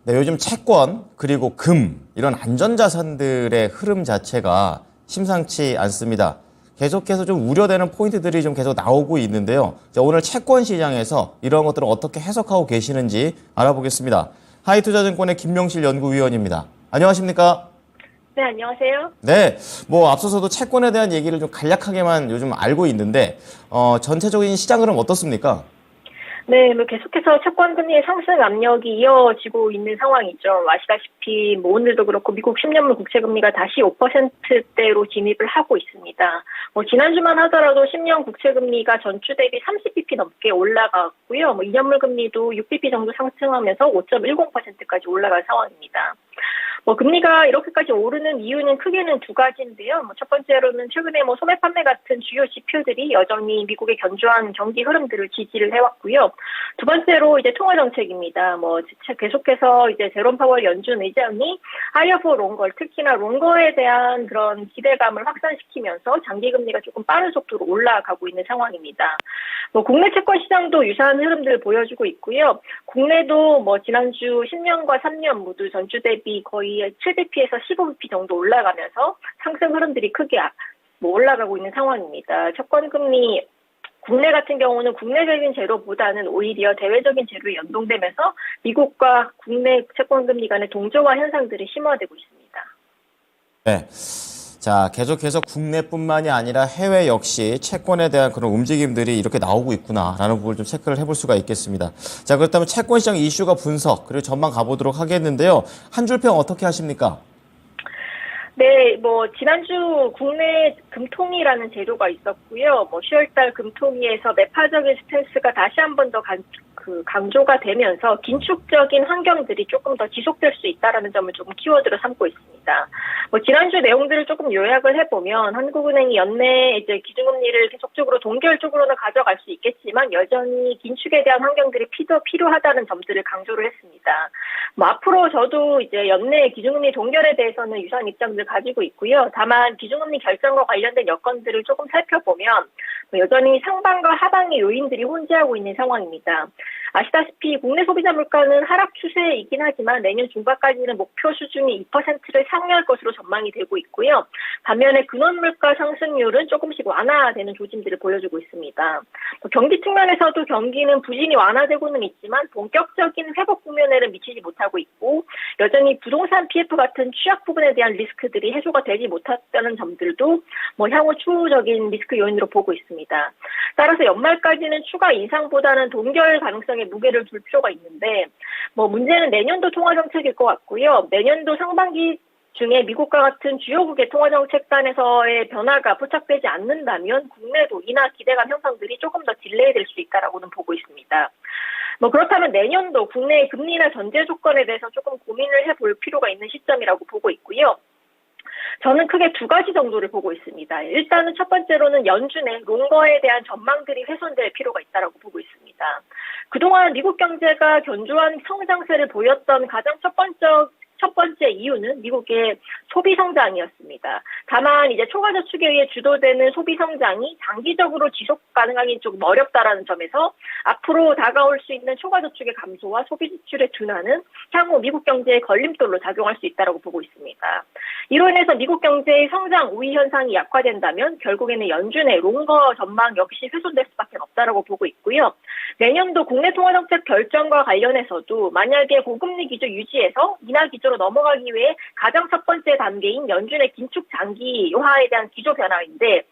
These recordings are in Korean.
네, 요즘 채권 그리고 금 이런 안전자산들의 흐름 자체가 심상치 않습니다. 계속해서 좀 우려되는 포인트들이 좀 계속 나오고 있는데요. 자, 오늘 채권 시장에서 이런 것들을 어떻게 해석하고 계시는지 알아보겠습니다. 하이투자증권의 김명실 연구위원입니다. 안녕하십니까? 네, 안녕하세요. 네, 뭐 앞서서도 채권에 대한 얘기를 좀 간략하게만 요즘 알고 있는데 전체적인 시장 흐름 어떻습니까? 네, 계속해서 채권 금리의 상승 압력이 이어지고 있는 상황이죠. 아시다시피 오늘도 그렇고 미국 10년물 국채 금리가 다시 5%대로 진입을 하고 있습니다. 지난주만 하더라도 10년 국채 금리가 전주 대비 30bp 넘게 올라갔고요. 2년물 금리도 6bp 정도 상승하면서 5.10%까지 올라간 상황입니다. 금리가 이렇게까지 오르는 이유는 크게는 두 가지인데요. 첫 번째로는 최근에 소매 판매 같은 주요 지표들이 여전히 미국의 견조한 경기 흐름들을 지지를 해왔고요. 두 번째로 이제 통화 정책입니다. 계속해서 이제 제롬 파월 연준 의장이 하이어 포 롱걸, 특히나 롱거에 대한 그런 기대감을 확산시키면서 장기 금리가 조금 빠른 속도로 올라가고 있는 상황입니다. 국내 채권 시장도 유사한 흐름들을 보여주고 있고요. 국내도 지난주 10년과 3년 모두 전주 대비 거의 7bp에서 15bp 정도 올라가면서 상승 흐름들이 크게 올라가고 있는 상황입니다. 채권 금리 국내 같은 경우는 국내적인 재료보다는 오히려 대외적인 재료에 연동되면서 미국과 국내 채권 금리 간의 동조화 현상들이 심화되고 있습니다. 네. 자, 계속해서 국내뿐만이 아니라 해외 역시 채권에 대한 그런 움직임들이 이렇게 나오고 있구나라는 부분을 좀 체크를 해볼 수가 있겠습니다. 자, 그렇다면 채권 시장 이슈가 분석 그리고 전망 가보도록 하겠는데요. 한 줄 평 어떻게 하십니까? 네, 지난주 국내 금통위라는 제도가 있었고요. 10월달 금통위에서 매파적인 스탠스가 다시 한 번 더 강조가 되면서 긴축적인 환경들이 조금 더 지속될 수 있다라는 점을 조금 키워드로 삼고 있습니다. 지난주 내용들을 조금 요약을 해보면 한국은행이 연내 이제 기준금리를 계속적으로 동결 쪽으로는 가져갈 수 있겠지만 여전히 긴축에 대한 환경들이 필요하다는 점들을 강조를 했습니다. 앞으로 저도 이제 연내 기준금리 동결에 대해서는 유사한 입장들을 가지고 있고요. 다만 기준금리 결정과 관련된 여건들을 조금 살펴보면 여전히 상방과 하방의 요인들이 혼재하고 있는 상황입니다. 아시다시피 국내 소비자 물가는 하락 추세이긴 하지만 내년 중반까지는 목표 수준이 2%를 상회할 것으로 전망이 되고 있고요. 반면에 근원 물가 상승률은 조금씩 완화되는 조짐들을 보여주고 있습니다. 경기 측면에서도 경기는 부진이 완화되고는 있지만 본격적인 회복 국면에는 미치지 못하고 있고 여전히 부동산 PF 같은 취약 부분에 대한 리스크들이 해소가 되지 못했다는 점들도 향후 추후적인 리스크 요인으로 보고 있습니다. 따라서 연말까지는 추가 인상보다는 동결 가능성에 무게를 둘 필요가 있는데 문제는 내년도 통화 정책일 것 같고요. 내년도 상반기 중에 미국과 같은 주요국의 통화정책단에서의 변화가 포착되지 않는다면 국내도 인하 기대감 형성들이 조금 더 딜레이될 수 있다라고는 보고 있습니다. 그렇다면 내년도 국내의 금리나 전제 조건에 대해서 조금 고민을 해볼 필요가 있는 시점이라고 보고 있고요. 저는 크게 두 가지 정도를 보고 있습니다. 일단은 첫 번째로는 연준의 롱거에 대한 전망들이 훼손될 필요가 있다고 보고 있습니다. 그동안 미국 경제가 견조한 성장세를 보였던 가장 첫 번째 이유는 미국의 소비 성장이었습니다. 다만 이제 초과 저축에 의해 주도되는 소비 성장이 장기적으로 지속 가능하기 조금 어렵다라는 점에서 앞으로 다가올 수 있는 초과 저축의 감소와 소비 지출의 둔화는 향후 미국 경제의 걸림돌로 작용할 수 있다고 보고 있습니다. 이로 인해서 미국 경제의 성장 우위 현상이 약화된다면 결국에는 연준의 롱거 전망 역시 훼손될 수밖에 없다고 보고 있고요. 내년도 국내 통화 정책 결정과 관련해서도 만약에 고금리 기조 유지해서 인하 기조로 넘어가기 위해 가장 첫 번째 단계인 연준의 긴축 장기화에 대한 기조 변화인데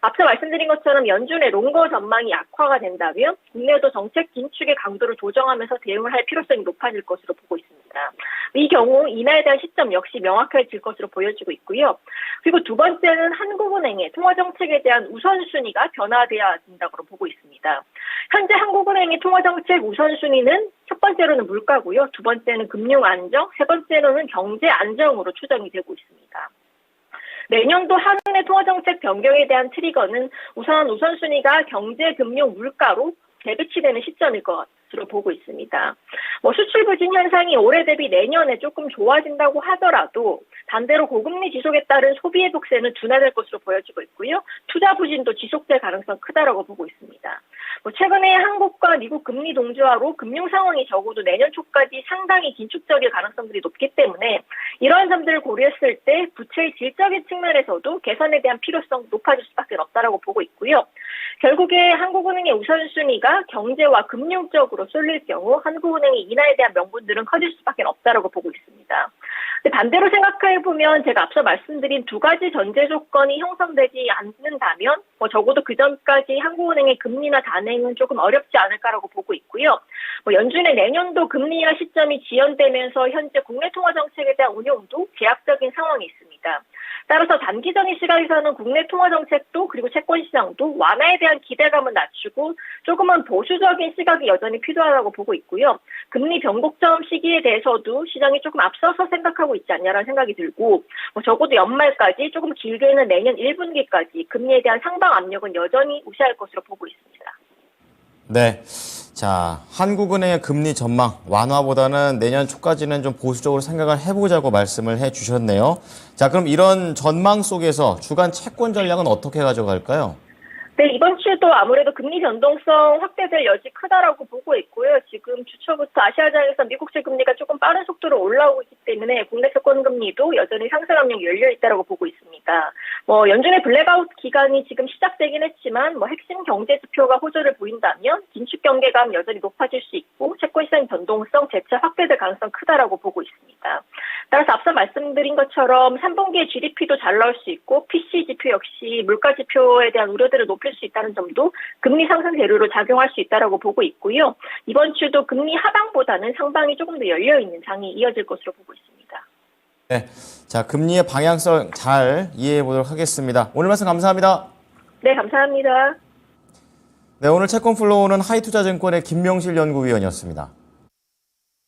앞서 말씀드린 것처럼 연준의 롱거 전망이 악화가 된다면 국내도 정책 긴축의 강도를 조정하면서 대응을 할 필요성이 높아질 것으로 보고 있습니다. 이 경우 인하에 대한 시점 역시 명확해질 것으로 보여지고 있고요. 그리고 두 번째는 한국은행의 통화정책에 대한 우선순위가 변화되어야 된다고 보고 있습니다. 현재 한국은행의 통화정책 우선순위는 첫 번째로는 물가고요. 두 번째는 금융 안정, 세 번째로는 경제 안정으로 추정이 되고 있습니다. 내년도 한은의 통화정책 변경에 대한 트리거는 우선순위가 경제, 금융, 물가로 재배치되는 시점일 것으로 보고 있습니다. 뭐 수출 부진 현상이 올해 대비 내년에 조금 좋아진다고 하더라도 반대로 고금리 지속에 따른 소비 회복세는 둔화될 것으로 보여지고 있고요. 투자 부진도 지속될 가능성 크다라고 보고 있습니다. 뭐 최근에 한국과 미국 금리 동조화로 금융 상황이 적어도 내년 초까지 상당히 긴축적일 가능성들이 높기 때문에 이러한 점들을 고려했을 때 부채의 질적인 측면에서도 개선에 대한 필요성 높아질 수밖에 없다라고 보고 있고요. 결국에 한국은행의 우선순위가 경제와 금융 쪽으로 쏠릴 경우 한국은행의 인하에 대한 명분들은 커질 수밖에 없다라고 보고 있습니다. 반대로 생각해보면 제가 앞서 말씀드린 두 가지 전제 조건이 형성되지 않는다면 뭐 적어도 그 전까지 한국은행의 금리나 단행은 조금 어렵지 않을까라고 보고 있고요. 뭐 연준의 내년도 금리 인하 시점이 지연되면서 현재 국내 통화 정책에 대한 운용도 제약적인 상황이 있습니다. 따라서 단기적인 시각에서는 국내 통화 정책도 그리고 채권 시장도 완화에 대한 기대감을 낮추고 조금은 보수적인 시각이 여전히 필요하다고 보고 있고요. 금리 변곡점 시기에 대해서도 시장이 조금 앞서서 생각하고 있지 않냐라는 생각이 들고 뭐 적어도 연말까지 조금 길게는 내년 1분기까지 금리에 대한 상방 압력은 여전히 우세할 것으로 보고 있습니다. 네. 자, 한국은행의 금리 전망 완화보다는 내년 초까지는 좀 보수적으로 생각을 해보자고 말씀을 해주셨네요. 자, 그럼 이런 전망 속에서 주간 채권 전략은 어떻게 가져갈까요? 네, 이번 주도 아무래도 금리 변동성 확대될 여지 크다라고 보고 있고요. 지금 주 초부터 아시아장에서 미국채 금리가 조금 빠른 속도로 올라오고 있기 때문에 국내 채권 금리도 여전히 상승 압력이 열려 있다라고 보고 있습니다. 뭐 연준의 블랙아웃 기간이 지금 시작되긴 했지만 뭐 핵심 경제 지표가 호조를 보인다면 긴축 경계감 여전히 높아질 수 있고 채권 시장 변동성 재차 확대될 가능성 크다라고 보고 있습니다. 따라서 앞서 말씀드린 것처럼 3분기에 GDP도 잘 나올 수 있고 PC 지표 역시 물가 지표에 대한 우려들을 높일 수 있다는 점도 금리 상승 재료로 작용할 수 있다라고 보고 있고요. 이번 주도 금리 하방보다는 상방이 조금 더 열려 있는 장이 이어질 것으로 보고 있습니다. 네, 자 금리의 방향성 잘 이해해 보도록 하겠습니다. 오늘 말씀 감사합니다. 네, 감사합니다. 네, 오늘 채권 플로우는 하이투자증권의 김명실 연구위원이었습니다.